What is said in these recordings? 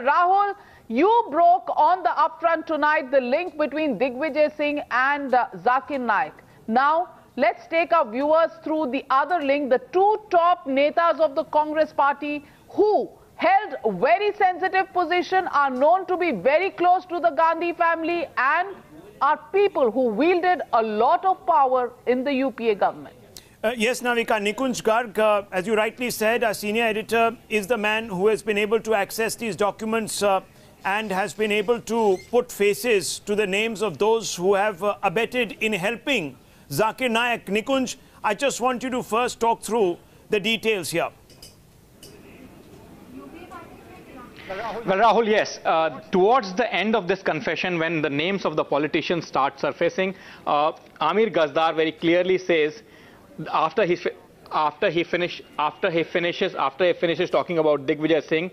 Rahul, you broke on the upfront tonight the link between Digvijay Singh and Zakir Naik. Now, let's take our viewers through the other link. The two top netas of the Congress party who held very sensitive position are known to be very close to the Gandhi family and are people who wielded a lot of power in the UPA government. Yes, Navika, Nikunj Garg, as you rightly said, our senior editor is the man who has been able to access these documents and has been able to put faces to the names of those who have abetted in helping Zakir Naik. Nikunj, I just want you to first talk through the details here. Well, Rahul, yes. Towards the end of this confession, when the names of the politicians start surfacing, Amir Gazdar very clearly says, after he finishes talking about Digvijay Singh,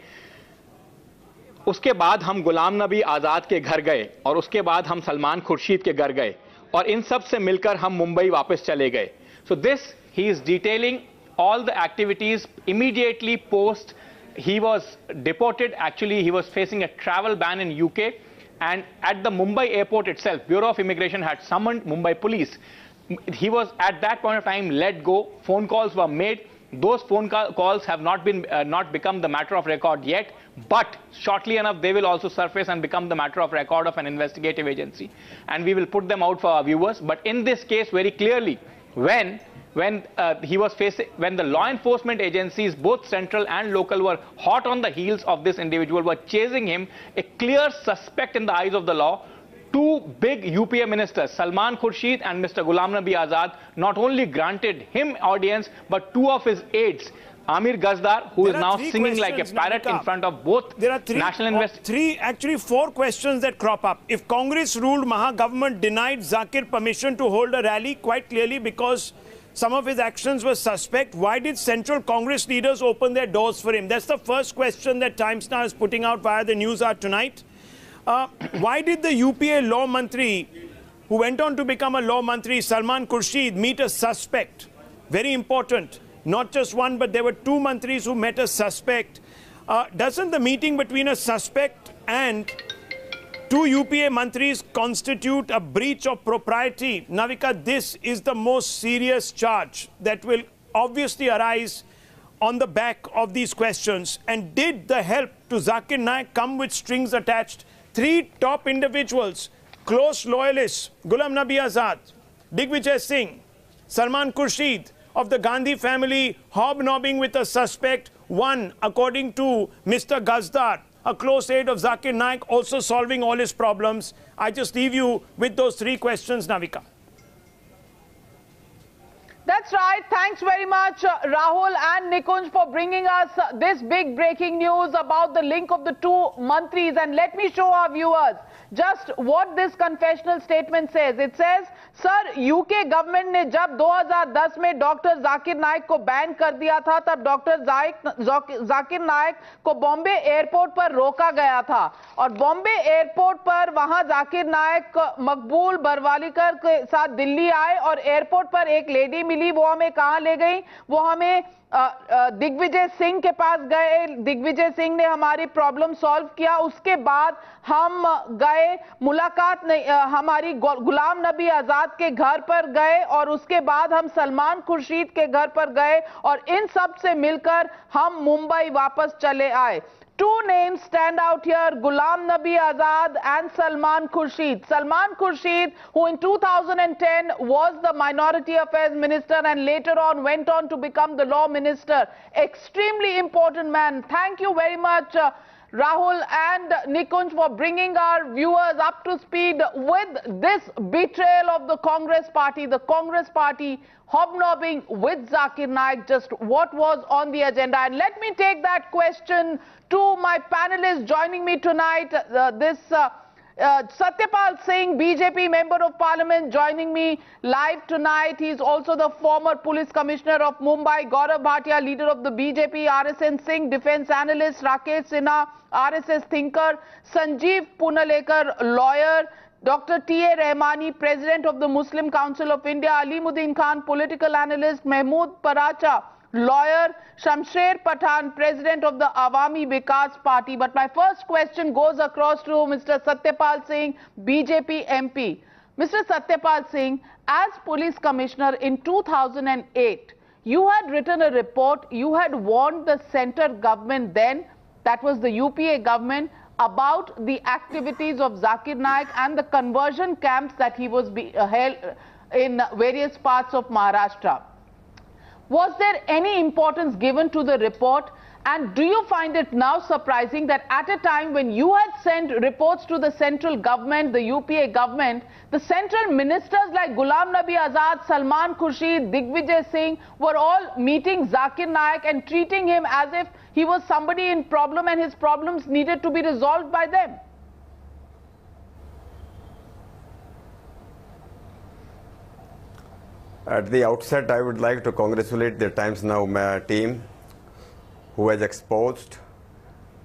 उसके बाद हम गुलाम नबी आज़ाद के घर गए और उसके बाद हम सलमान खुर्शीद के घर गए और इन सब से मिलकर हम मुंबई वापस चले गए. So this, he is detailing all the activities immediately post he was deported. Actually, he was facing a travel ban in UK, and at the Mumbai airport itself, Bureau of Immigration had summoned Mumbai police. He was at that point of time let go. Phone calls were made. Those phone calls have not become the matter of record yet, but shortly enough they will also surface and become the matter of record of an investigative agency, and we will put them out for our viewers. But in this case, very clearly, when the law enforcement agencies, both central and local, were hot on the heels of this individual, were chasing him, a clear suspect in the eyes of the law, two big UPA ministers, Salman Khurshid and Mr. Ghulam Nabi Azad, not only granted him audience, but two of his aides, Amir Gazdar, who is now singing like a parrot in front of both national investors. Actually four questions that crop up. If Congress ruled, Maha government denied Zakir permission to hold a rally quite clearly because some of his actions were suspect. Why did central Congress leaders open their doors for him? That's the first question that Times Now is putting out via the NewsHour tonight. Why did the UPA law mantri, who went on to become a law mantri, Salman Khurshid, meet a suspect? Very important. Not just one, but there were two mantris who met a suspect. Doesn't the meeting between a suspect and two UPA mantris constitute a breach of propriety? Navika, this is the most serious charge that will obviously arise on the back of these questions. And did the help to Zakir Naik come with strings attached? Three top individuals, close loyalists, Ghulam Nabi Azad, Digvijay Singh, Salman Khurshid of the Gandhi family, hobnobbing with a suspect. One, according to Mr. Gazdar, a close aide of Zakir Naik, also solving all his problems. I just leave you with those three questions, Navika. That's right. Thanks very much, Rahul and Nikunj, for bringing us this big breaking news about the link of the two mantris. And let me show our viewers just what this confessional statement says. It says, sir UK government ने जब 2010 में doctor Zakir Naik को ban कर दिया था, तब doctor Zakir Naik को Bombay airport पर रोका गया था और बॉम्बे एयरपोर्ट पर वहां जाकिर नाइक मकबूल बरवालीकर के साथ दिल्ली आए और एयरपोर्ट पर एक लेडी मिली. वो हमें कहां ले गई? वो हमें दिग्विजय सिंह के पास गए. दिग्विजय सिंह ने हमारी प्रॉब्लम सॉल्व किया. उसके बाद हम गए, मुलाकात नहीं, हमारी गुलाम नबी आजाद के घर पर गए और उसके बाद हम सलमान खुर्शीद के घर पर गए और इन सब से मिलकर हम मुंबई वापस चले आए. Two names stand out here, Ghulam Nabi Azad and Salman Khurshid. Salman Khurshid, who in 2010 was the Minority Affairs Minister and later on went on to become the Law Minister. Extremely important man. Thank you very much, Rahul and Nikunj, for bringing our viewers up to speed with this betrayal of the Congress party. The Congress party hobnobbing with Zakir Naik, just what was on the agenda. And let me take that question to my panelists joining me tonight. Satyapal Singh, BJP Member of Parliament, joining me live tonight. He's also the former Police Commissioner of Mumbai. Gaurav Bhatia, leader of the BJP. RSN Singh, defense analyst. Rakesh Sinha, RSS thinker. Sanjeev Punalekar, lawyer. Dr. T.A. Rahmani, President of the Muslim Council of India. Alimuddin Khan, political analyst. Mahmood Paracha, lawyer Shamsher Pathan, president of the Awami Vikas Party. But my first question goes across to Mr. Satyapal Singh, BJP MP. Mr. Satyapal Singh, as police commissioner in 2008, you had written a report, you had warned the center government then, that was the UPA government, about the activities of Zakir Naik and the conversion camps that he was held in various parts of Maharashtra. Was there any importance given to the report? And do you find it now surprising that at a time when you had sent reports to the central government, the UPA government, the central ministers like Ghulam Nabi Azad, Salman Khurshid, Digvijay Singh were all meeting Zakir Naik and treating him as if he was somebody in problem and his problems needed to be resolved by them? At the outset, I would like to congratulate the Times Now team who has exposed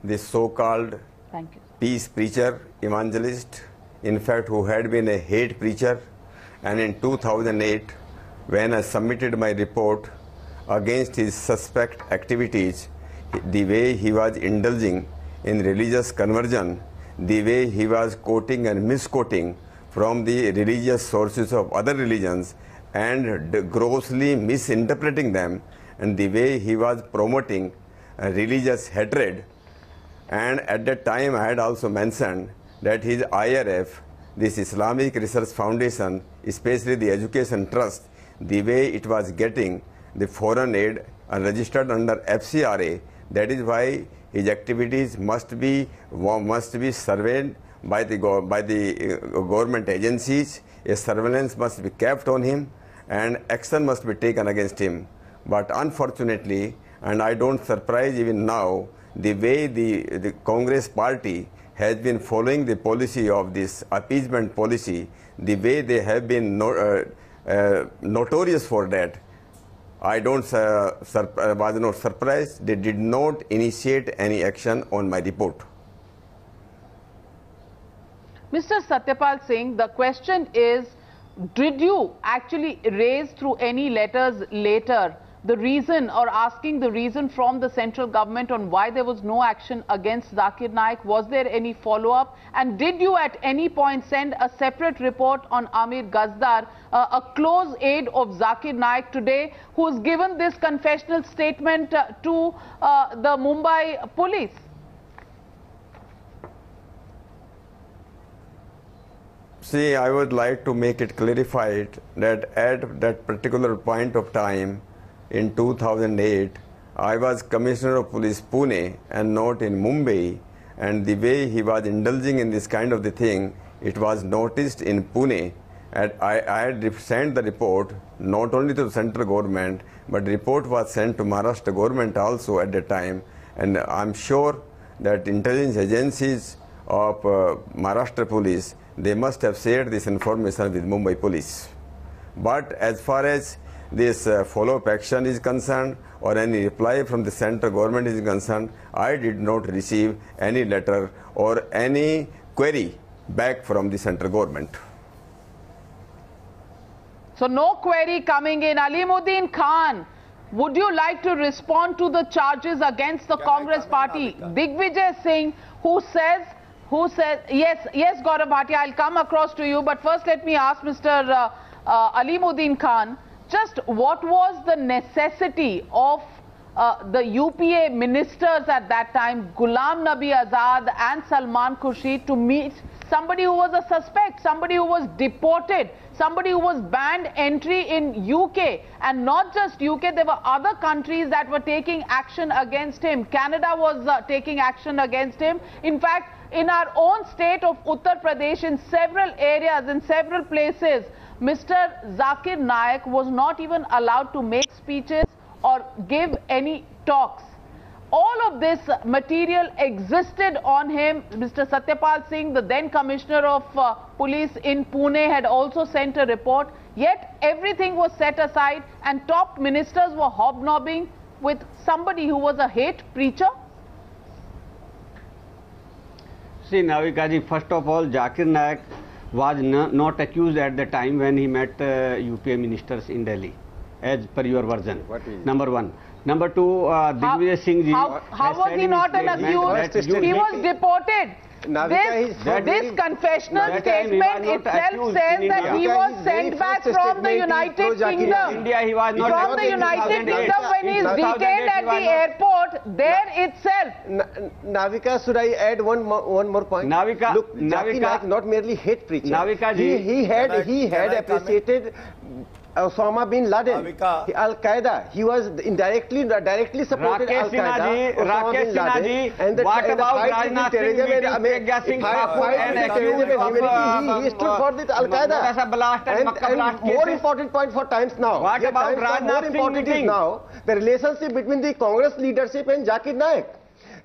this so-called peace preacher, evangelist, in fact, who had been a hate preacher. And in 2008, when I submitted my report against his suspect activities, the way he was indulging in religious conversion, the way he was quoting and misquoting from the religious sources of other religions and grossly misinterpreting them, and the way he was promoting religious hatred. And at that time I had also mentioned that his IRF, this Islamic Research Foundation, especially the Education Trust, the way it was getting the foreign aid registered under FCRA, that is why his activities must be surveyed by the government agencies. A surveillance must be kept on him and action must be taken against him. But unfortunately, and I don't surprise even now, the way the Congress party has been following the policy of this appeasement policy, the way they have been notorious for that, I was not surprised. They did not initiate any action on my report. Mr. Satyapal Singh, the question is, did you actually raise through any letters later the reason or asking the reason from the central government on why there was no action against Zakir Naik? Was there any follow-up? And did you at any point send a separate report on Amir Gazdar, a close aide of Zakir Naik today, who has given this confessional statement to the Mumbai police? See, I would like to make it clarified that at that particular point of time, in 2008, I was Commissioner of Police Pune and not in Mumbai, and the way he was indulging in this kind of the thing, it was noticed in Pune. And I had sent the report not only to the central government, but the report was sent to Maharashtra government also at the time, and I'm sure that intelligence agencies of Maharashtra police, they must have shared this information with Mumbai police. But as far as this follow-up action is concerned or any reply from the central government is concerned, I did not receive any letter or any query back from the central government. So no query coming in. Alimuddin Khan, would you like to respond to the charges against the Congress party? Digvijay Singh, who says, yes, Gaurav Bhatia, I'll come across to you, but first let me ask Mr. Alimuddin Khan, just what was the necessity of the UPA ministers at that time, Ghulam Nabi Azad and Salman Khurshid, to meet somebody who was a suspect, somebody who was deported, somebody who was banned entry in UK, and not just UK, there were other countries that were taking action against him. Canada was taking action against him. In fact, in our own state of Uttar Pradesh, in several areas, in several places, Mr. Zakir Naik was not even allowed to make speeches or give any talks. All of this material existed on him. Mr. Satyapal Singh, the then Commissioner of Police in Pune, had also sent a report. Yet everything was set aside and top ministers were hobnobbing with somebody who was a hate preacher. See, Navika ji, first of all, Zakir Naik was not accused at the time when he met UPA ministers in Delhi, as per your version. Number one. Number two, Digvijay Singh ji. How was he not an accused? He was deported. This confessional statement itself says that he was sent back from the United Kingdom. He was not from the United Kingdom when he is detained at the airport there itself. Navika, should I add one more point? Navika, look, Zakir Naik not merely hate preacher. Navika ji, he had appreciated Osama bin Laden, Al Qaeda. He was directly supported Al Qaeda. Rakesh Sinha ji, and the what about Rajnath Singh Singh he stood for the Al Qaeda. And more important point for Times now. What about Rajnath Singh meeting? Now the relationship between the Congress leadership and Zakir Naik.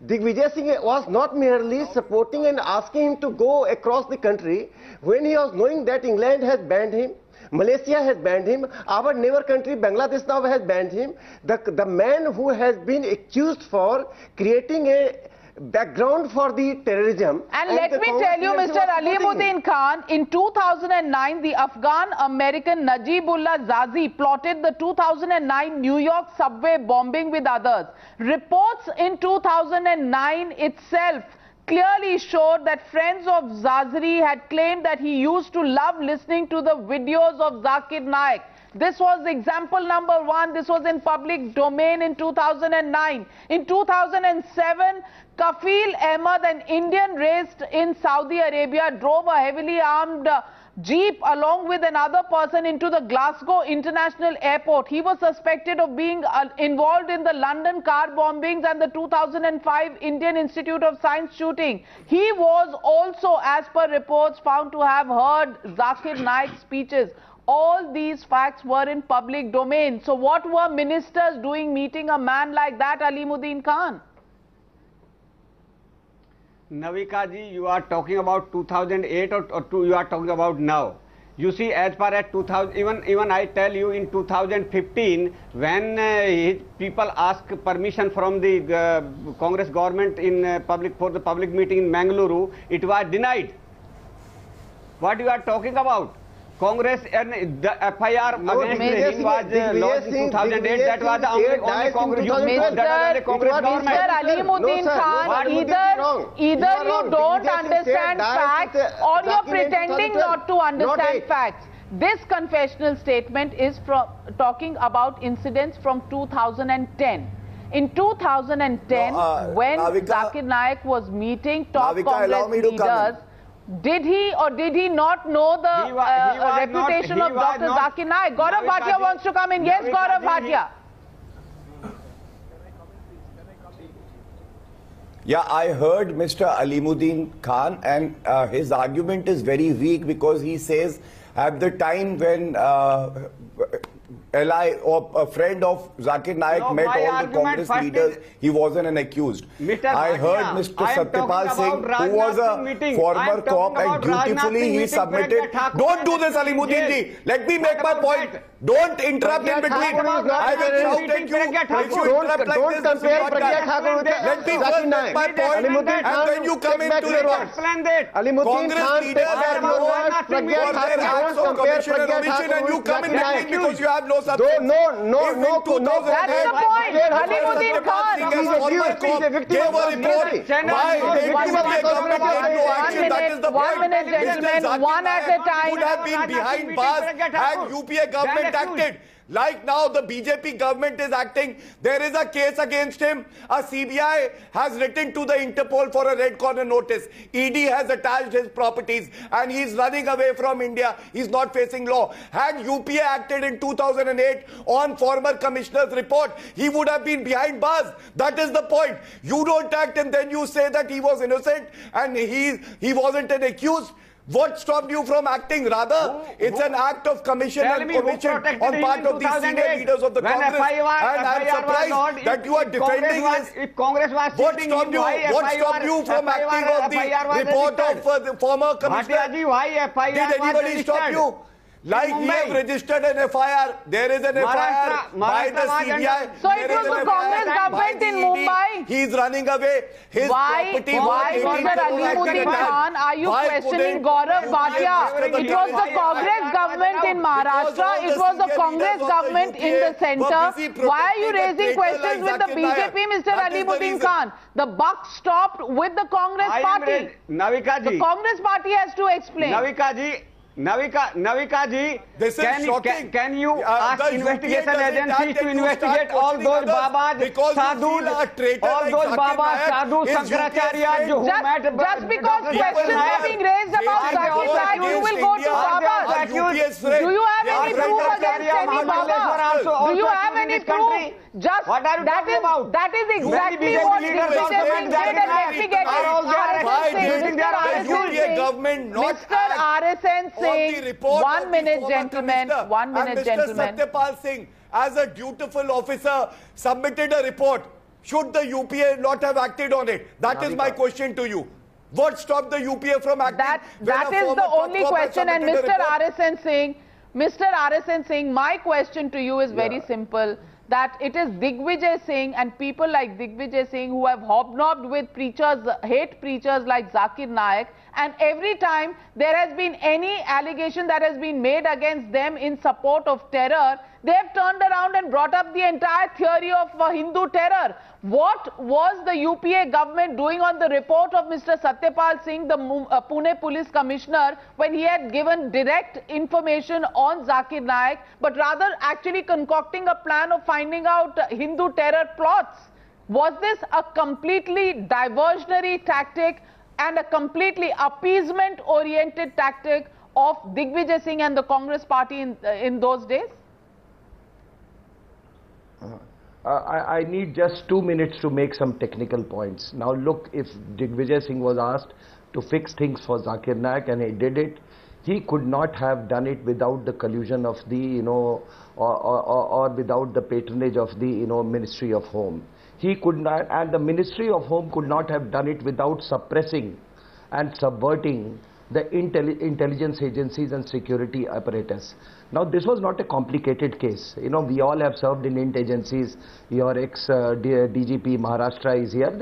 Digvijay Singh was not merely supporting and asking him to go across the country when he was knowing that England has banned him. Malaysia has banned him. Our neighbor country Bangladesh now has banned him. The man who has been accused for creating a background for the terrorism. And let me tell you, Mr. Alimuddin Khan, in 2009, the Afghan-American Najibullah Zazi plotted the 2009 New York subway bombing with others. Reports in 2009 itself clearly showed that friends of Zazi had claimed that he used to love listening to the videos of Zakir Naik. This was example number one. This was in public domain in 2009. In 2007, Kafil Ahmed, an Indian raised in Saudi Arabia, drove a heavily armed jeep along with another person into the Glasgow International Airport. He was suspected of being involved in the London car bombings and the 2005 Indian Institute of Science shooting. He was also, as per reports, found to have heard Zakir Naik's speeches. All these facts were in public domain. So what were ministers doing meeting a man like that, Alimuddin Khan? Navika ji, you are talking about 2008 or you are talking about now? You see, as far as 2000, even I tell you, in 2015, when people ask permission from the Congress government in for the public meeting in Mangaluru, it was denied. What you are talking about? Congress and the FIR against him was launched in 2008. That was the only Congress. Mr. Alimuddin Khan, either you don't understand facts or you're pretending not to understand facts. This confessional statement is talking about incidents from 2010. In 2010, when Zakir Naik was meeting top Congress leaders, did he or did he not know the reputation of Dr. Zakir Naik? Gaurav Bhatia wants to come in. Yes, Gaurav Bhatia. Yeah, I heard Mr. Alimuddin Khan, and his argument is very weak because he says at the time when ally or a friend of Zakir Naik met all the Congress leaders, he wasn't an accused. I heard Mr. Satyapal Singh, who was a former cop, and dutifully he submitted. Don't do this, Alimuddin ji. Let me make my point. Don't interrupt in between. I will shout at you. If you interrupt like this, this is not done. Let me first make my point, and then you come into the words. Congress leaders are known for their acts of commission and omission, and you come in between because you have no substance. No. That's the point. Alimuddin Khan. Gave a report. Why? 1 minute, gentlemen. One at a time. Would have been behind bars had UPA government acted. Like now the BJP government is acting. There is a case against him. A CBI has written to the Interpol for a red corner notice. ED has attached his properties and he's running away from India. He's not facing law. Had UPA acted in 2008 on former commissioner's report, he would have been behind bars. That is the point. You don't act and then you say that he was innocent and he wasn't an accused. What stopped you from acting? Rather, it's an act of commission and commission on part of the senior leaders of the Congress. And I'm surprised that you are defending this. What stopped you from acting on the report of the former commissioner? Did anybody stop you? Like he have registered an FIR. There is an FIR by the CBI. So it was the Congress government in Mumbai. He is running away. His property. Why, Mr. Alimuddin Khan, are you questioning Gaurav Bhatia? It was the Congress government in Maharashtra. It was the Congress government in the centre. Why are you raising questions with the BJP, Mr. Alimuddin Khan? The buck stopped with the Congress party. Navika ji. The Congress party has to explain. Navika ji, this is shocking. Can you ask investigation agencies to investigate all those Babas, Sadhus, all those Babas, Sadhus, Shankaracharya who met... Just because questions are being raised about Zakir Naik, you will go to Babas. Do you have any proof against any Baba? Do you have any proof? Just that is exactly what Digvijay Singh did and investigated. Mr. RSN Singh, 1 minute, gentlemen. 1 minute, gentlemen. Mr. Satyapal Singh, as a dutiful officer, submitted a report. Should the UPA not have acted on it? That is my question to you. What stopped the UPA from acting? That is the only question. And Mr. RSN Singh, my question to you is very simple. That it is Digvijay Singh and people like Digvijay Singh who have hobnobbed with preachers, hate preachers like Zakir Naik, and every time there has been any allegation that has been made against them in support of terror, they have turned around and brought up the entire theory of Hindu terror. What was the UPA government doing on the report of Mr. Satyapal Singh, the Pune Police Commissioner, when he had given direct information on Zakir Naik, but rather actually concocting a plan of finding out Hindu terror plots? Was this a completely diversionary tactic and a completely appeasement-oriented tactic of Digvijay Singh and the Congress party in those days? I need just 2 minutes to make some technical points. Now look, if Digvijay Singh was asked to fix things for Zakir Naik and he did it, he could not have done it without the collusion of the, or without the patronage of the, Ministry of Home. He could not, and the Ministry of Home could not have done it without suppressing and subverting the intelligence agencies and security apparatus. Now, this was not a complicated case. We all have served in int agencies. Your ex-DGP Maharashtra is here.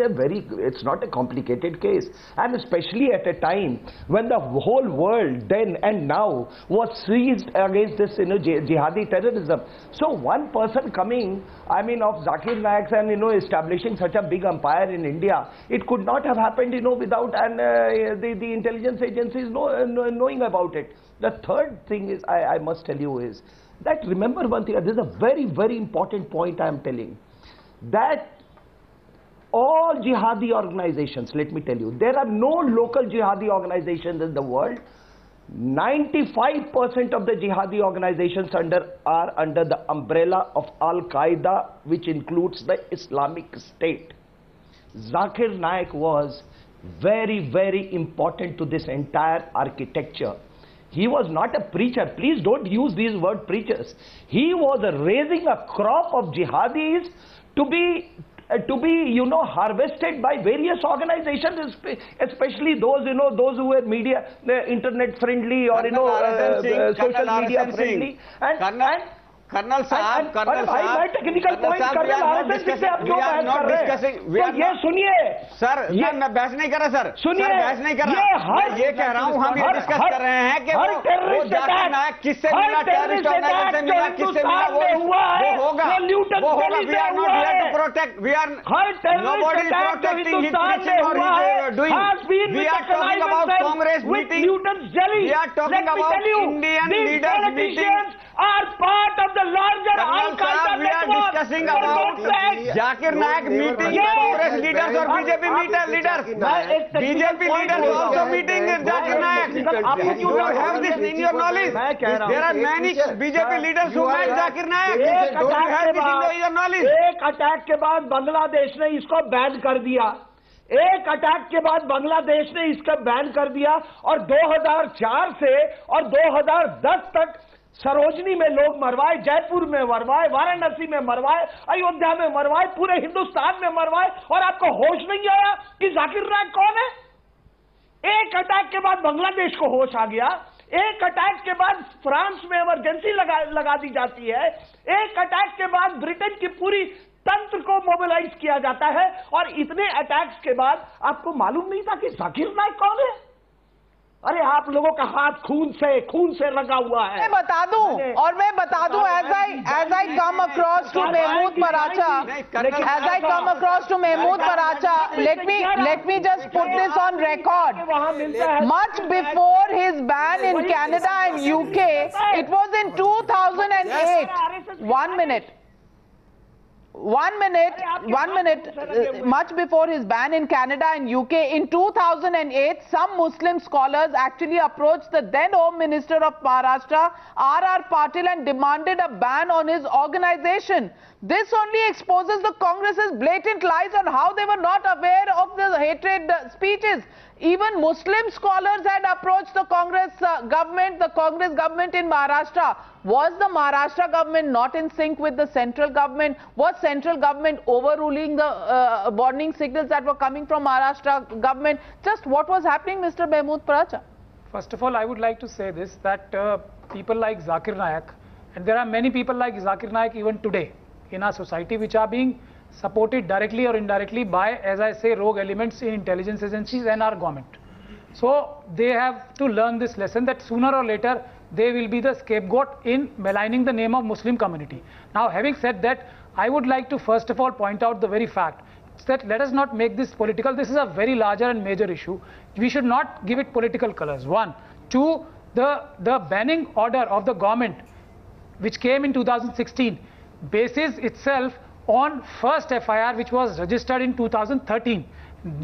It's not a complicated case. And especially at a time when the whole world then and now was seized against this, jihadi terrorism. So one person coming, of Zakir Naik and, establishing such a big empire in India, it could not have happened, without the intelligence agencies knowing about it. The third thing is, I must tell you is, that remember one thing, this is a very, very important point I am telling, that all jihadi organizations, let me tell you, there are no local jihadi organizations in the world. 95% of the jihadi organizations are under the umbrella of Al-Qaeda, which includes the Islamic State. Zakir Naik was very, very important to this entire architecture. He was not a preacher. Please don't use these word preachers. He was raising a crop of jihadis to be harvested by various organizations, especially those, those who were media, internet friendly or, social media friendly. Colonel Saab, technical point, we are not discussing. We are not सुनिए, sir, मैं बहस नहीं कर रहा sir. सुनिए, बहस नहीं कर रहा. ये कह रहा हूँ, हम ये डिस्कस कर रहे हैं कि वो जाकिर नाइक किससे मिला, टेररिस्ट ऑर्गेनाइजेशन से मिला, किससे मिला, वो होगा. We are not here to protect. We are nobody is protecting his preaching or his doing. We are talking about Congress meeting. We are talking about Indian leaders meeting. Are part of the larger Al-Qaeda network. We are discussing about Zakir Naik meeting Congress leaders or BJP leaders. BJP leaders also meeting Zakir Naik. You don't have this in your knowledge. There are many BJP leaders who met Zakir Naik. Don't you have this in your knowledge? एक attack के बाद बांग्लादेश ने इसको ban कर दिया. एक attack के बाद बांग्लादेश ने इसका बैन कर दिया और 2004 से और 2010 तक सरोजनी में लोग मरवाए, जयपुर में मरवाए, वाराणसी में मरवाए, अयोध्या में मरवाए, पूरे हिंदुस्तान में मरवाए, और आपको होश नहीं आया कि जाकिर नाइक कौन है? एक अटैक के बाद बांग्लादेश को होश आ गया. एक अटैक के बाद फ्रांस में इमरजेंसी लगा दी जाती है, एक अटैक के बाद ब्रिटेन की पूरी तंत्र को मोबिलाइज किया जाता है, और इतने अटैक्स के बाद आपको मालूम नहीं था कि जाकिर नाइक कौन है? अरे आप लोगों का हाथ खून से रंगा हुआ है। मैं बता दूं as I come across to Mahmood Paracha, let me just put this on record. Much before his ban in Canada and UK, it was in 2008. 1 minute. Much before his ban in Canada and UK, in 2008, some Muslim scholars actually approached the then Home Minister of Maharashtra, R.R. Patil, and demanded a ban on his organization. This only exposes the Congress's blatant lies on how they were not aware of the hatred speeches. Even Muslim scholars had approached the Congress government in Maharashtra. Was the Maharashtra government not in sync with the central government? Was central government overruling the warning signals that were coming from Maharashtra government? Just what was happening, Mr. Mahmood Paracha? First of all, I would like to say this, that people like Zakir Naik, and there are many people like Zakir Naik even today in our society, which are being supported directly or indirectly by, as I say, rogue elements in intelligence agencies and our government. So they have to learn this lesson, that sooner or later they will be the scapegoat in maligning the name of Muslim community. Now, having said that, I would like to first of all point out the very fact that let us not make this political. This is a very larger and major issue. We should not give it political colors. 1. 2, the banning order of the government, which came in 2016, bases itself on first FIR, which was registered in 2013,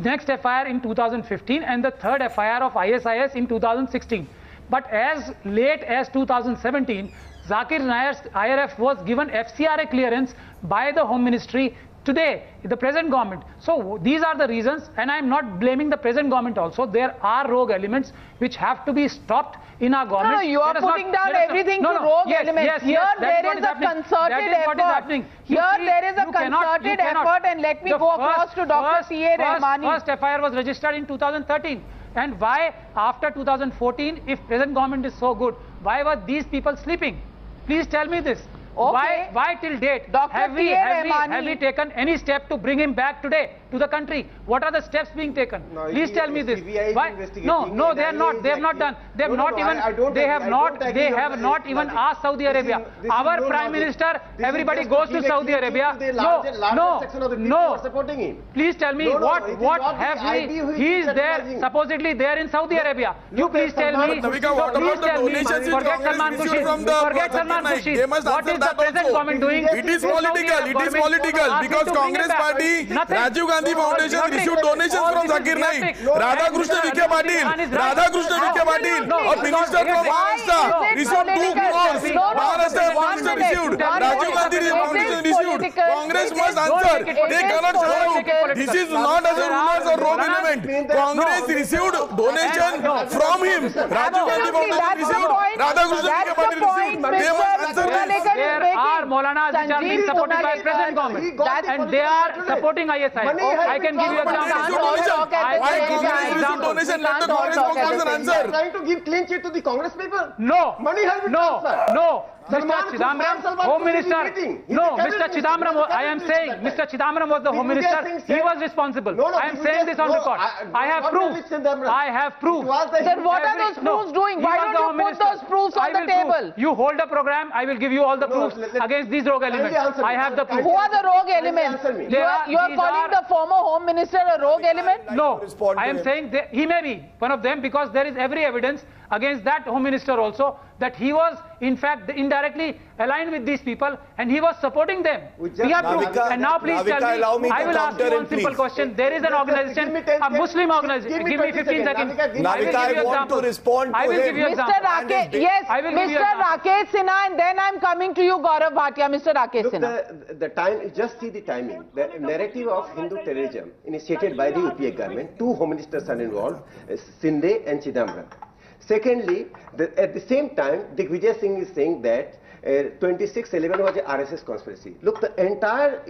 next FIR in 2015, and the third FIR of ISIS in 2016. But as late as 2017, Zakir Naik's IRF was given FCRA clearance by the Home Ministry today, the present government. So these are the reasons, and I am not blaming the present government also. There are rogue elements which have to be stopped in our government. No, you are putting down everything to rogue elements. Here there is a concerted effort. Here there is a concerted effort, and let me go across to Dr. C.A. Rahmani. First FIR was registered in 2013. And why after 2014, if present government is so good, why were these people sleeping? Please tell me this. Okay. Why till date have we taken any step to bring him back today to the country? What are the steps being taken? No, please tell me this. Why? No, they are not. They have not done. They have not even. They have not even asked Saudi Arabia. Our Prime Minister, everybody goes to Saudi Arabia. No. Please tell me what have we? He is there, supposedly there in Saudi Arabia. You please tell me. Forget Salman Khurshid. What is the present government doing? It is political because Congress Party, Rajiv Gandhi Foundation received donations from Zakir Naik. Radhakrishna Vikhe Patil or Minister from Maharashtra received 2 crores. Maharashtra received. Rajiv Gandhi Foundation received. Congress must answer. They cannot say this is not as a rumors or rogue element. Congress received donation from him. Rajiv Gandhi Foundation received. Radhakrishna Vikhe Patil received. They must answer this. There are Maulanas which are being supported by present government, and they are supporting ISI. I can give you example. Why Congress received donation? Let the Congress spokesperson answer. Trying to give clean sheet to the Congress people? No. Money has been transferred. No. Mr. Chidambaram, Home Minister. No, Mr. Chidambaram, I am saying, Mr. Chidambaram was the Home Minister. He was responsible. I am saying this on record. I have proof. I have proof. Then what are those proofs doing? Why don't you put those proofs on the table? You hold a program, I will give you all the proofs against these rogue elements. I have the proof. Who are the rogue elements? You are calling the former Home Minister a rogue element? No, I am saying he may be one of them, because there is every evidence against that Home Minister also that he was in fact indirectly aligned with these people and he was supporting them. We have proof. And now please tell me, I will ask you one simple question. There is an organization, a Muslim organization. Give me 15 seconds. I want to respond to him. Mr. Rakesh, yes, Mr. Rakesh Sinha, and then I'm coming to you, Gaurav Bhatia. Mr. Rakesh Sinha. The time, just see the timing. The narrative of Hindu terrorism initiated by the UPA government, 2 Home Ministers are involved, Shinde and Chidambaram. Secondly, at the same time, Digvijay Singh is saying that 2611 was an RSS conspiracy. Look, the entire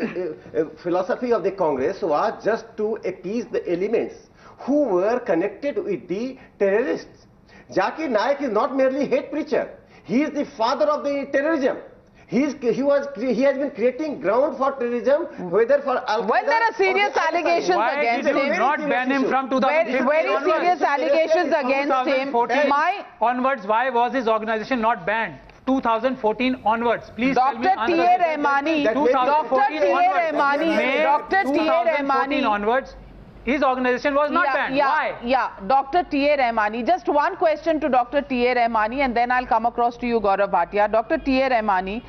philosophy of the Congress was just to appease the elements who were connected with the terrorists. Zakir Naik is not merely hate preacher. He is the father of the terrorism. He has been creating ground for terrorism, whether for Al-Qaeda. When there are serious allegations against him, why did you not ban him from 2015 very serious allegations against him. Onwards, why was his organization not banned? 2014 onwards, please tell me. Dr. T.A. Rahmani, onwards, his organization was not banned. Why? Yeah, Dr. T.A. Rahmani. Just one question to Dr. T.A. Rahmani and then I'll come across to you, Gaurav Bhatia. Dr. T.A. Rahmani,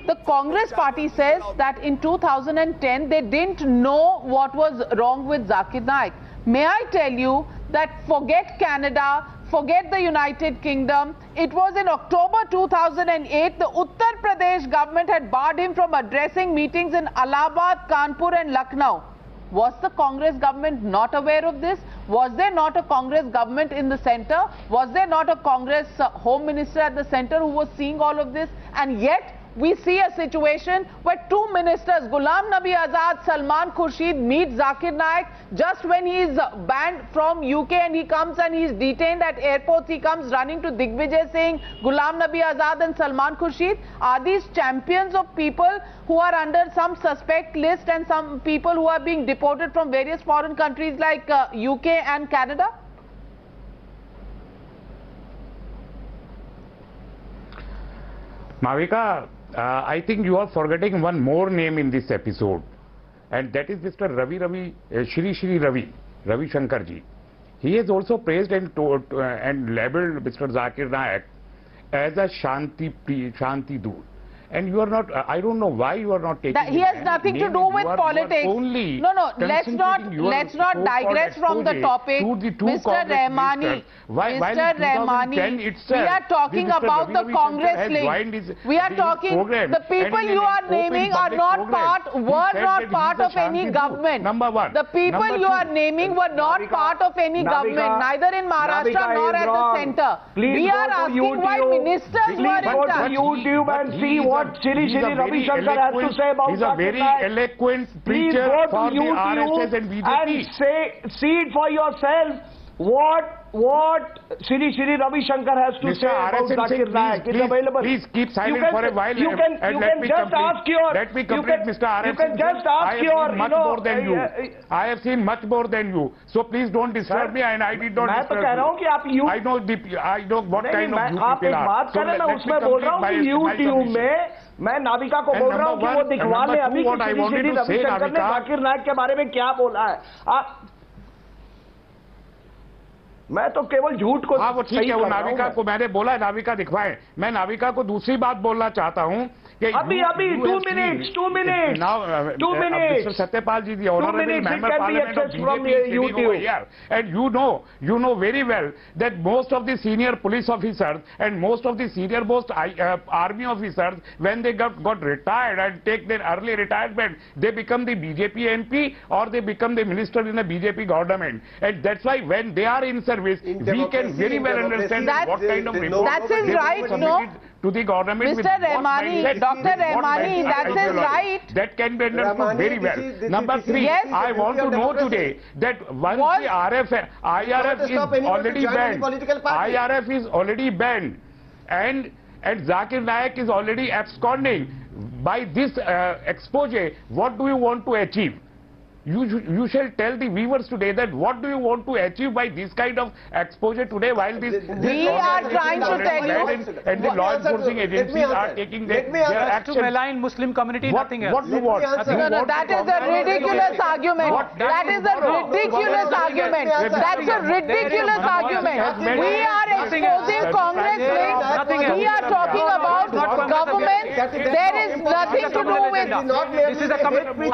the Congress party says that in 2010 they didn't know what was wrong with Zakir Naik. May I tell you that forget Canada, forget the United Kingdom. It was in October 2008, the Uttar Pradesh government had barred him from addressing meetings in Allahabad, Kanpur and Lucknow. Was the Congress government not aware of this? Was there not a Congress government in the center? Was there not a Congress Home Minister at the center who was seeing all of this? And yet, we see a situation where two ministers, Ghulam Nabi Azad, Salman Khurshid, meet Zakir Naik just when he is banned from UK and he comes and he is detained at airports. He comes running to Digvijay Singh, Ghulam Nabi Azad and Salman Khurshid. Are these champions of people who are under some suspect list and some people who are being deported from various foreign countries like UK and Canada? Mavika, I think you are forgetting one more name in this episode, and that is Mr. Shri Ravi Shankar ji. He has also praised and labelled Mr. Zakir Naik as a Shanti Doot. And you are not, I don't know why you are not taking He has nothing to do with politics. No, let's not digress from the topic. Mr. Rahmani, we are talking about the Congress link. We are talking, the people you are naming were not part of any government. Number one. The people you are naming were not part of any government, neither in Maharashtra nor at the center. We are asking why ministers were in touch. YouTube and see what Shri Ravi Shankar has to say about He's a very eloquent preacher for the RSS and BJP. And see it for yourself what Shri Ravi Shankar has to say about Zakir Naik. It's available. Please keep silent for a while you can just ask your... Let me complete, Mr. RSS. You can just ask your... I have seen much more than you. So please don't disturb me and I did not disturb you. I know what kind of you people are. So मैं उसमें बोल रहा हूँ कि YouTube में मैं नाविका को बोल रहा हूँ कि वो दिखवा ले अभी कि श्री रवि शंकर ने जाकिर नाइक के बारे में क्या बोला है. मैं तो केवल झूठ को वो ठीक है. वो नाविका को मैंने बोला है नाविका दिखवाएं. मैं नाविका को दूसरी बात बोलना चाहता हूं कि अभी 2 minutes now Mr. Satyapal ji, the honorable member parliament of BJP is sitting over here, and you know very well that most of the senior police officers and most of the senior most army officers, when they got retired and take their early retirement, they become the BJP MP or they become the minister in the BJP government, and that's why when they are in service, we can very well understand what kind of report that's his right, no? To the government. Mr. Rahmani, Dr. Rahmani, that's his right. That can be understood very well. Number 3, yes. I want to know today that once the IRF is already banned, IRF is already banned, and Zakir Naik is already absconding. By this expose, what do you want to achieve? You shall tell the viewers today that what do you want to achieve by this kind of exposure today while this we are trying to tell you and the law enforcing agencies are taking their action to malign Muslim community, nothing else. What do you want? No, that is a ridiculous argument. That is a ridiculous argument. That's a ridiculous argument. We are exposing Congress links. We are talking about government. There is nothing to do with this is a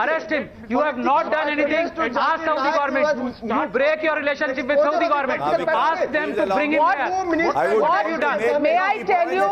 arrest him. You have not done anything. Ask Saudi government. You break your relationship with Saudi government. Ask them to bring him here. What have you done? May I tell you,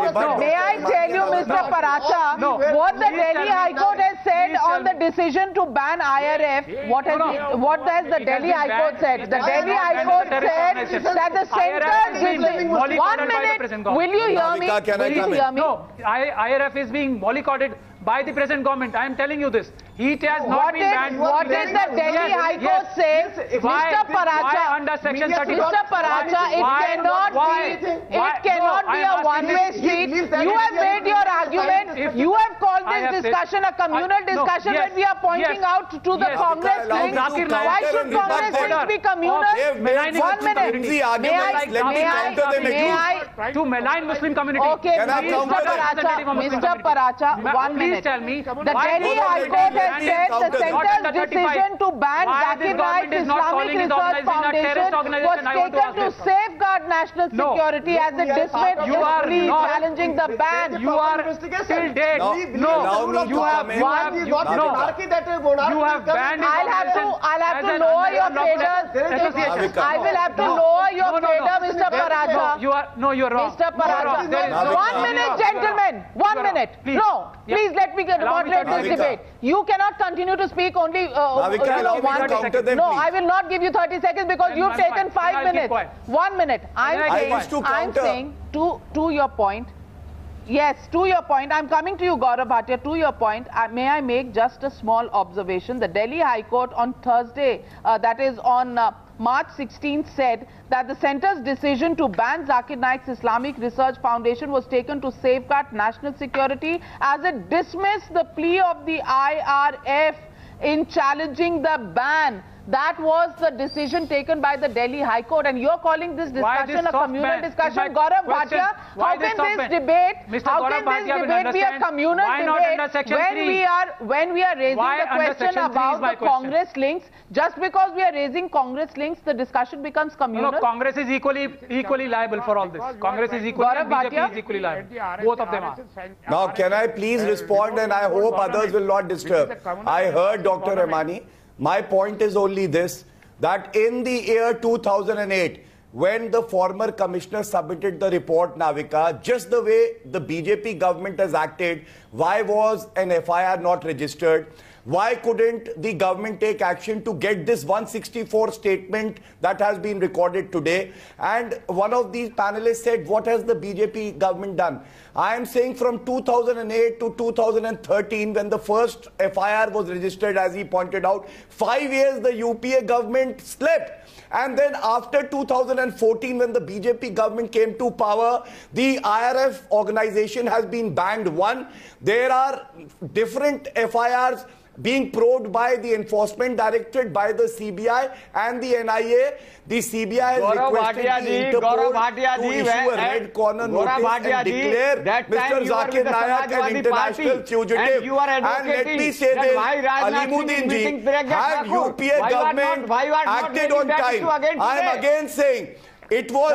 Mr. Paracha, what the Delhi High Court has said on the decision to ban IRF? What has the Delhi High Court said? The Delhi High Court said that the centre. 1 minute. Will you hear me? Will you hear me? No, IRF is being mollycoddled by the present government. I am telling you this. It has not been banned. What did the Delhi High Court say? Mr. Paracha, under Section 30? Mr. Paracha, it cannot be a one-way street. You have made your argument. You have called this discussion a communal discussion when we are pointing out to the Congress link. Why should Congress link be communal? 1 minute. May I? To malign Muslim community. Okay, Mr. Paracha, 1 minute. Tell me, the Delhi High Court has said the centre's decision to ban Zakir Naik's Islamic Research Foundation was taken to safeguard national security as it dismissed the plea challenging the ban. You are still dead. No, you have banned. I'll have to lower your fader. I will have to lower your fader, Mr. Paracha. You are wrong. Mr. Paracha. 1 minute, gentlemen. 1 minute. No, please let me moderate this debate. You cannot continue to speak only 1 minute. No, I will not give you 30 seconds because you've taken 5 minutes. 1 minute. I'm saying to your point. Yes, to your point. I'm coming to you, Gaurav Bhatia. To your point, may I make just a small observation? The Delhi High Court on Thursday, that is on March 16th, said that the centre's decision to ban Zakir Naik's Islamic Research Foundation was taken to safeguard national security as it dismissed the plea of the IRF in challenging the ban. That was the decision taken by the Delhi High Court, and you're calling this discussion a communal discussion. Gaurav Bhatia, how can this debate be a communal debate when we are raising the question about the Congress links? Just because we are raising Congress links, the discussion becomes communal? No, Congress is equally liable for all this. Congress is equally, and BJP is equally liable. Both of them are. Now, can I please respond, and I hope others will not disturb. I heard Dr. Rahmani. My point is only this, that in the year 2008, when the former commissioner submitted the report, Navika, just the way the BJP government has acted, why was an FIR not registered? Why couldn't the government take action to get this 164 statement that has been recorded today? And one of these panelists said, what has the BJP government done? I am saying from 2008 to 2013, when the first FIR was registered, as he pointed out, 5 years the UPA government slept. And then after 2014, when the BJP government came to power, the IRF organization has been banned. There are different FIRs being probed by the Enforcement Directorate, by the CBI and the NIA. The CBI has requested the Interpol to issue a red corner notice and declare Mr. Zakir Naik an international fugitive. And let me say this, Alimuddin ji, had UPA government acted on time, I am again saying, it was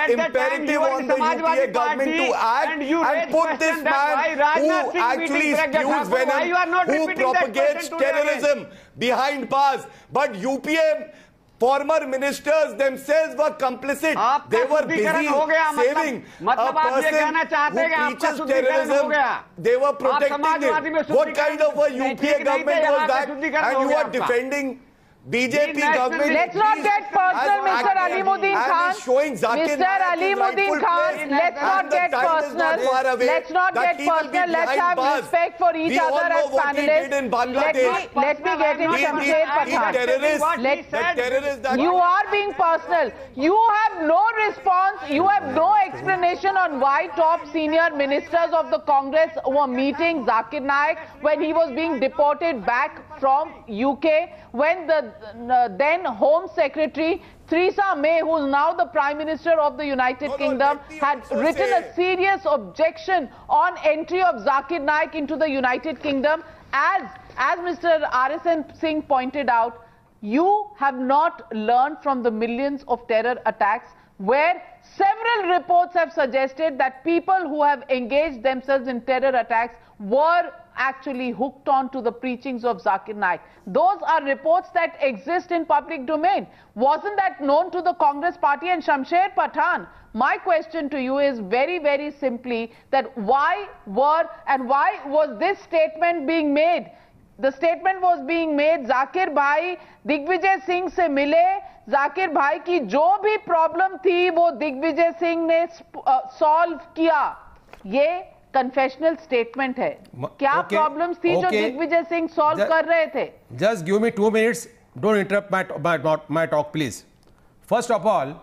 imperative on the UPA government to act and put this man who actually spews venom, who propagates terrorism behind bars. But UPA former ministers themselves were complicit. They were busy saving a person who preaches terrorism. They were protecting him. What kind of a UPA government was that? And you are defending BJP government. Let's not get personal, Mr. Alimuddin Khan. Mr. Alimuddin Khan, let's not get personal. Let's not get personal. Let's have respect for each other as panelists. Let me get in Shamsher Pathan. You are being personal. You have no response. You have no explanation on why top senior ministers of the Congress were meeting Zakir Naik when he was being deported back from UK, when the then Home Secretary Theresa May, who is now the Prime Minister of the United Kingdom, had written a serious objection on entry of Zakir Naik into the United Kingdom. As Mr. RSN Singh pointed out, you have not learned from the millions of terror attacks, where several reports have suggested that people who have engaged themselves in terror attacks were actually hooked on to the preachings of Zakir Naik. Those are reports that exist in public domain. Wasn't that known to the Congress party? And Shamsher Pathan, my question to you is very, very simply that why was this statement being made? The statement was being made, Zakir Bhai Digvijay Singh se mile, Zakir Bhai ki jo bhi problem thi, wo Digvijay Singh ne solve kiya. ये confessional statement है. क्या problems थी जो Digvijay Singh solve कर रहे थे? Just give me 2 minutes. Don't interrupt my talk, please. First of all,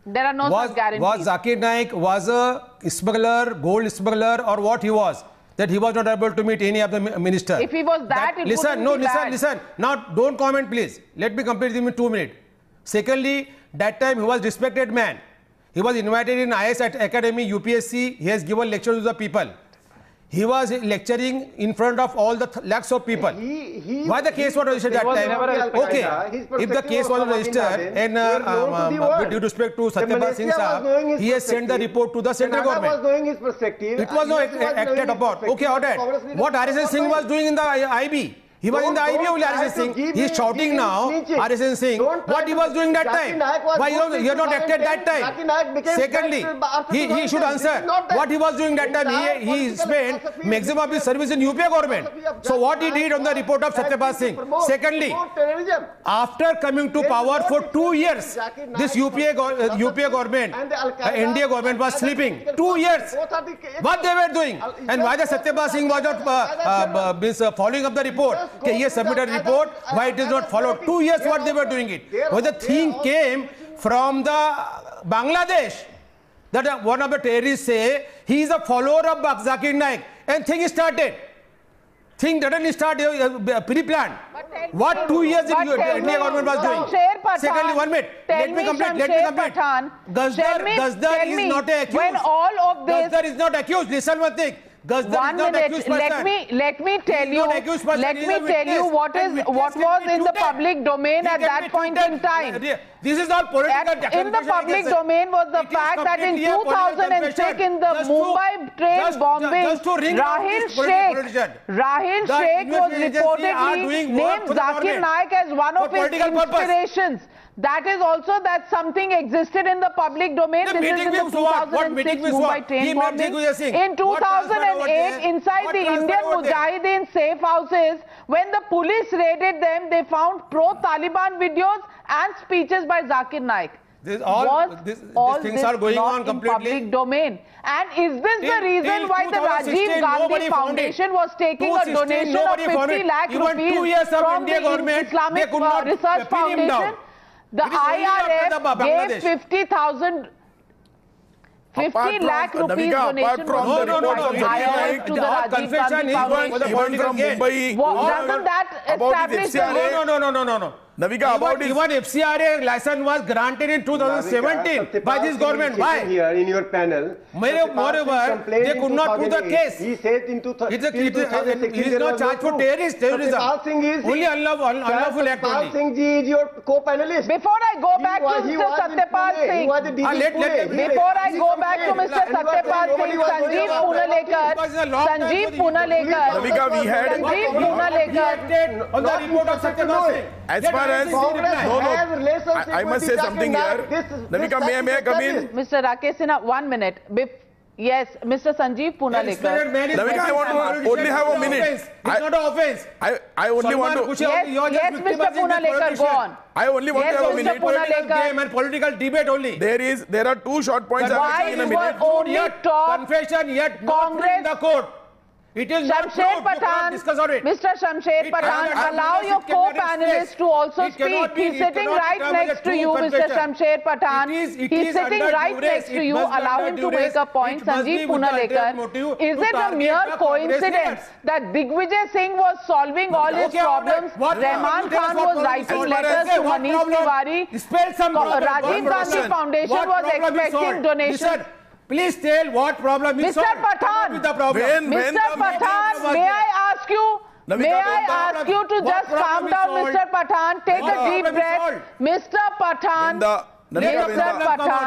there are no such guarantees. Was Zakir Naik was a smuggler, gold smuggler, or what he was? That he was not able to meet any of the ministers. If he was that, it wouldn't be bad. Listen. Now, don't comment, please. Let me complete in 2 minutes. Secondly, that time he was respected man. He was invited in IS Academy, UPSC. He has given lectures to the people. He was lecturing in front of all the lakhs of people. Why the case was registered that time? Okay, if the case was registered and with due respect to Satyapal Singh Saab, he has sent the report to the central government. It was not acted upon. Okay, all right. What RSS Singh was doing in the IB? He was in the IB only, RSS Singh. He is shouting now, RSS Singh, what he was doing that time. Why you have not acted that time? Secondly, he should answer what he was doing that time. He spent maximum of his service in UPA government. So what he did on the report of Satyapal Singh. Secondly, after coming to power for 2 years, this UPA government, NDA government was sleeping. 2 years. What they were doing? And why the Satyapal Singh was not following up the report? Okay, he submitted a report, why it is not followed. 2 years what they were doing it. When the thing came from the Bangladesh, that one of the terrorists say, he is a follower of Zakir Naik, and thing started. Thing suddenly started pre-planned. What 2 years did India government was doing? Secondly, 1 minute. Let me complete. Gazdar is not accused. When all of this... Gazdar is not accused. Listen one thing. 1 minute. Let me tell you what was in the public domain at that point in time. This is all political. In the public domain was the fact that in 2006 in the Mumbai train bombing, Rahil Sheikh was reportedly named Zakir Naik as one of his inspirations. That is also that something existed in the public domain. This is in the 2006 Mumbai train bombing. In 2008, inside the Indian Mujahideen safe houses, when the police raided them, they found pro-Taliban videos and speeches by Zakir Naik. These things are going on completely in public domain. And is this the reason why the Rajiv Gandhi Foundation was taking a donation of 50 lakh rupees from the Islamic Research Foundation? The IRF gave 50 lakh rupees donation from the IRF to the Rajiv Gandhi Foundation. Doesn't that establish No. Navika, even FCRA license was granted in 2017 by this government. Why? Here in your panel. Moreover, they could not prove the case. He said in 2016 he is not charged for terrorism. Only unlawful act only. Singh ji is your co-panelist. Before I go back to Mr. Satyapal Singh, before I go back to Mr. Satyapal Singh, Sanjeev Punalekar, Navika, we had on the report of Satyapal Singh. As far as I must say something here. Navika, may I come in? Mr. Rakesh Sinha, 1 minute. Yes, Mr. Sanjeev Punalekar. Navika, I want to only have a minute. It's not an offense. I only want to... Yes, Mr. Punalekar, go on. I only want to have a minute. Political game and political debate only. There are 2 short points I will in a minute. Only confession yet Congress in the court. It is Shamsher Pathan, Mr. Shamsher Pathan, allow your co-panelists to also speak. He's sitting right next to you, Mr. Shamsher Pathan. He's sitting right next to you. Allow him to make a point. Sanjeev Punalekar, is it a mere coincidence that Digvijay Singh was solving all his problems? Rahman Khan was writing letters to Manish Tiwari. Rajiv Gandhi Foundation was expecting donations. Please tell what problem is solved. Mr. Pathan, Mr. Pathan, may I ask you to just calm down, Mr. Pathan. Take a deep breath. Mr. Pathan.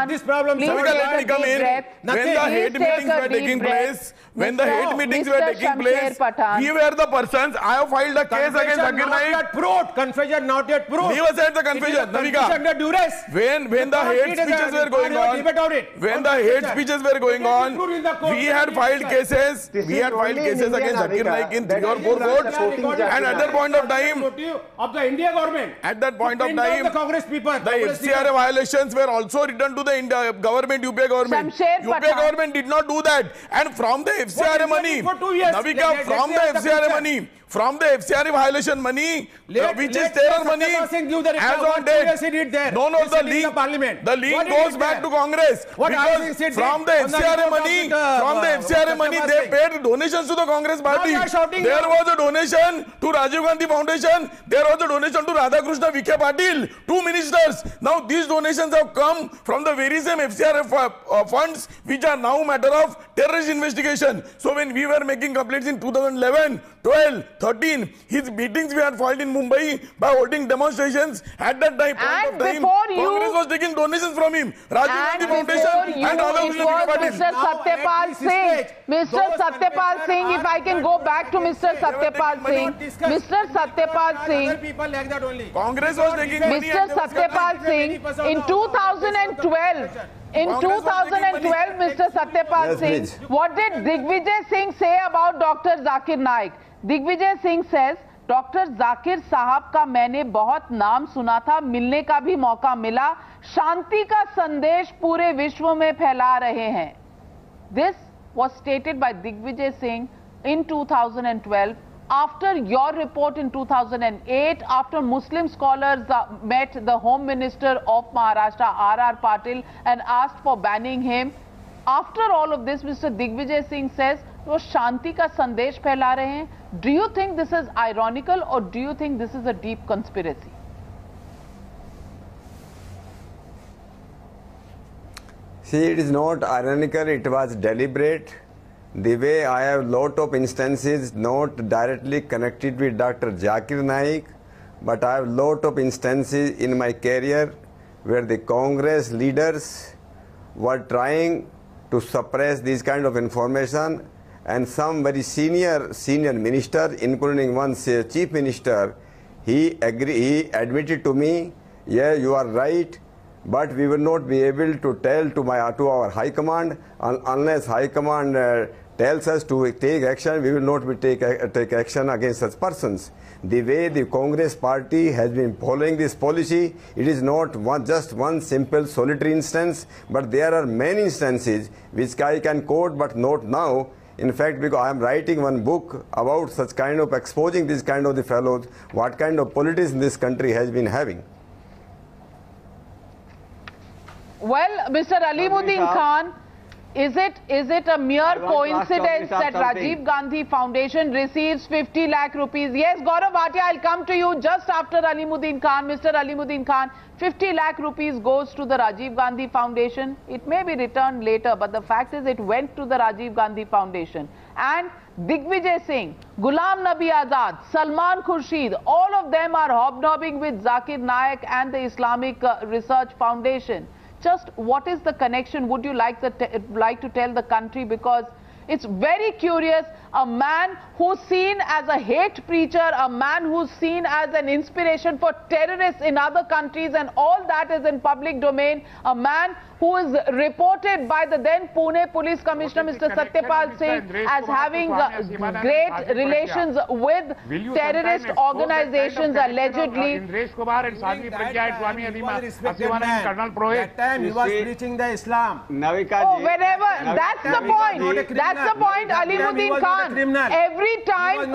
This problem, let me come in. When the hate meetings were taking place, when the hate meetings were taking place, we were the persons. I have filed a case against Zakir Naik. Confession not yet proved. Leave aside the confession, Navika. Under duress. When the hate speeches were going on, we had filed cases. We had filed cases against Zakir Naik in 3 or 4 courts. And at that point of time, of the India government. At that point of time, the Congress people, the FCRA violations were also returned to the India government, UPA government. UPA government did not do that. And from the FCRA money, Navika, from the FCRA violation money, which is terror money, as on date, the link goes back to Congress. Because from the FCRA money, they paid donations to the Congress party. There was a donation to Rajiv Gandhi Foundation. There was a donation to Radhakrishna Vikhe Patil, 2 ministers. Now these donations have come from the very same FCRA funds, which are now matter of terrorist investigation. So when we were making complaints in 2011, 12, 13, his meetings we had filed in Mumbai by holding demonstrations. At that time, Congress was taking donations from him. Rajiv Gandhi Foundation and Radhakrishna Vikhe Patil. Mr. Satyapal Singh, if I can go back to Mr. Satyapal Singh. Mr. Satyapal Singh. Congress was taking money. Mr. Satyapal Singh, in 2012, Mr. Satyapal Singh, what did Digvijay Singh say about Dr. Zakir Naik? Digvijay Singh says, doctor Zakir साहब का मैंने बहुत नाम सुना था, मिलने का भी मौका मिला, शांति का संदेश पूरे विश्व में फैला रहे हैं. This was stated by Digvijay Singh in 2012 after your report in 2008, after Muslim scholars met the Home Minister of Maharashtra, R.R. Patil, and asked for banning him. After all of this, Mr. Digvijay Singh says, वो शांति का संदेश फैला रहे हैं. Do you think this is ironical or do you think this is a deep conspiracy? See, it is not ironical, it was deliberate. The way I have lot of instances not directly connected with Dr. Zakir Naik, but I have lot of instances in my career where the Congress leaders were trying to suppress this kind of information, and some very senior minister, including one chief minister, he admitted to me, yeah, you are right, but we will not be able to tell to our high command unless high command tells us to take action. We will not be take action against such persons. The way the Congress party has been following this policy, it is not just one simple solitary instance, but there are many instances which I can quote, but not now. In fact, because I am writing one book about such kind of exposing this kind of the fellows, what kind of politics this country has been having. Well, Mr. Alimuddin Khan, is it a mere coincidence that Rajiv Gandhi Foundation receives 50 lakh rupees? Yes, Gaurav Bhatia, I'll come to you just after Alimuddin Khan. Mr. Alimuddin Khan, 50 lakh rupees goes to the Rajiv Gandhi Foundation. It may be returned later, but the fact is it went to the Rajiv Gandhi Foundation. And Digvijay Singh, Ghulam Nabi Azad, Salman Khurshid, all of them are hobnobbing with Zakir Naik and the Islamic Research Foundation. Just what is the connection? Would you like to tell the country? Because it's very curious. A man who's seen as a hate preacher, a man who's seen as an inspiration for terrorists in other countries, and all that is in public domain. A man who is reported by the then Pune Police Commissioner, Mr. Satyapal Singh, as having great relations with terrorist organizations, allegedly. That time he was preaching the Islam. Oh, wherever. That's the point. That's the point, Alimuddin Khan. Every time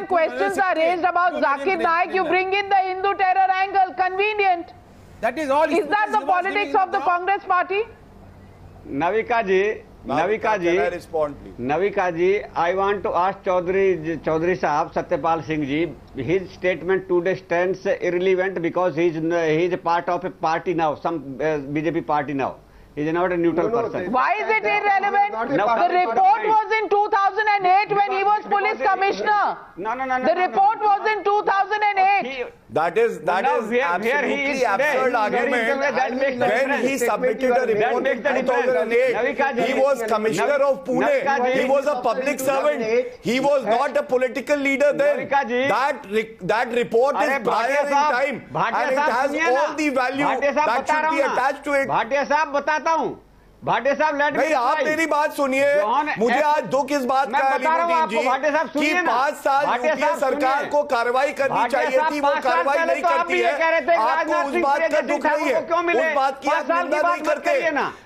questions are raised about Zakir Naik, you bring in the Hindu terror angle. Convenient. That is all. Is that the politics of the Congress party? Navika ji, I want to ask Chaudhary Sahab, Satyapal Singh ji, his statement today stands irrelevant because he is a part of a party now, some BJP party now. He is not a neutral person. Why is it irrelevant? The report was in 2008 when he was police commissioner. No. The report was in 2008. That is absolutely absurd argument. When he submitted a report in 2008, he was commissioner of Pune. He was a public servant. He was not a political leader then. That report is prior in time, and it has all the value that should be attached to it. Bhatia साहब बताता हूँ, भाटिया साहब let me आप मेरी बात सुनिए। मुझे आज दुख इस बात का कि 5 साल यूपीए सरकार को कार्रवाई करनी चाहिए थी, वो कार्रवाई नहीं करती है। आपको उस बात का दुख नहीं है, उस बात की आप निंदा नहीं करते।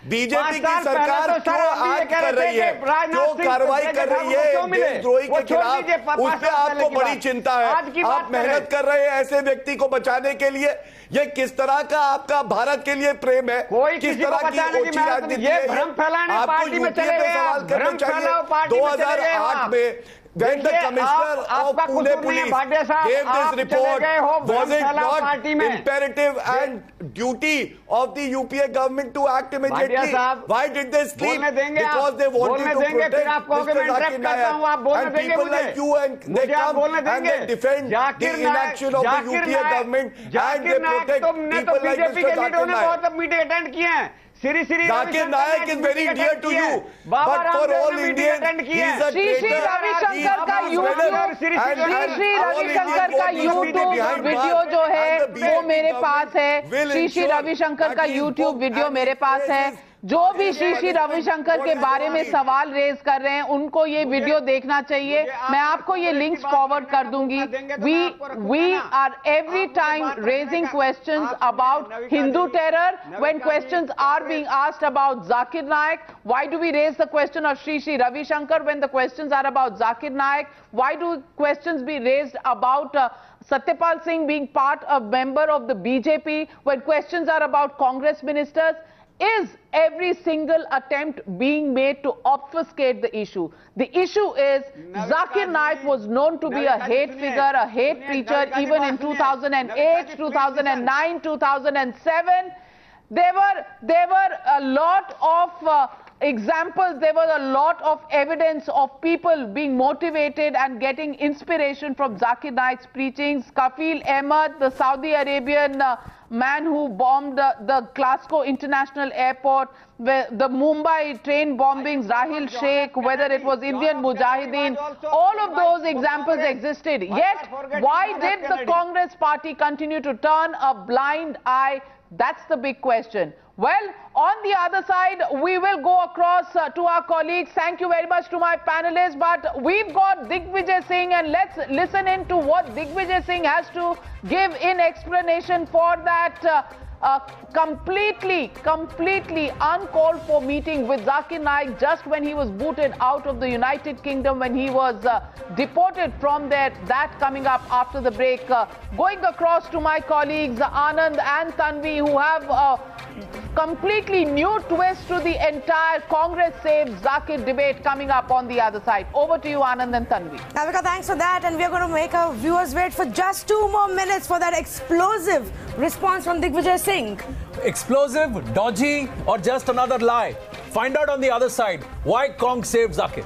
बीजेपी की सरकार क्यों एक्ट कर रही है, क्यों कार्रवाई कर रही है देशद्रोही के खिलाफ, उस पर आपको बड़ी चिंता है। आप मेहनत कर रहे हैं ऐसे व्यक्ति को बचाने के लिए। ये किस तरह का आपका भारत के लिए प्रेम है, किस तरह की ओछी राजनीति है। आपको यूपीए पे सवाल करना चाहिए। 2008 में when the commissioner of Pune police gave this report, was it not imperative and duty of the UPA government to act immediately? Why did they sleep? Because they wanted to protect Mr. Zakir Naik. And people like you, and they come and they defend the inaction of the UPA government, and they protect people like Mr. Zakir Naik. Zakir Naik is very dear to you, but for all Indians, he is a traitor. Shri Ravishankar का YouTube video जो है वो मेरे पास है। श्री रविशंकर का YouTube video मेरे पास है। जो भी श्री रविशंकर के बारे में सवाल रेज कर रहे हैं उनको ये वीडियो देखना चाहिए। मैं आपको ये लिंक्स फॉरवर्ड कर दूंगी। We are every time raising questions about Hindu terror. When questions are being asked about Zakir Naik, why do we raise the question of Shri Ravi Shankar? When the questions are about Zakir Naik, why do questions be raised about Satyapal Singh being part of member of the BJP? When questions are about Congress ministers, is every single attempt being made to obfuscate the issue? The issue is Zakir Naik was known to be a hate figure, a hate preacher, even in 2008, 2009, 2007. There were a lot of examples, there was a lot of evidence of people being motivated and getting inspiration from Zakir Naik's preachings. Kafil Ahmed, the Saudi Arabian man who bombed the Glasgow International Airport, the Mumbai train bombings, Rahil Sheikh, whether it was Indian Mujahideen, all of those examples existed. Yet, why did the Congress party continue to turn a blind eye? That's the big question. Well, on the other side, we will go across to our colleagues. Thank you very much to my panelists. But we've got Digvijay Singh, and let's listen in to what Digvijay Singh has to give in explanation for that completely uncalled for meeting with Zakir Naik just when he was booted out of the United Kingdom, when he was deported from there. That coming up after the break. Going across to my colleagues Anand and Tanvi, who have a completely new twist to the entire Congress saves Zakir debate coming up on the other side. Over to you, Anand and Tanvi. Navika, thanks for that, and we're going to make our viewers wait for just 2 more minutes for that explosive response from Digvijay Singh. Explosive, dodgy, or just another lie? Find out on the other side why Cong saved Zakir.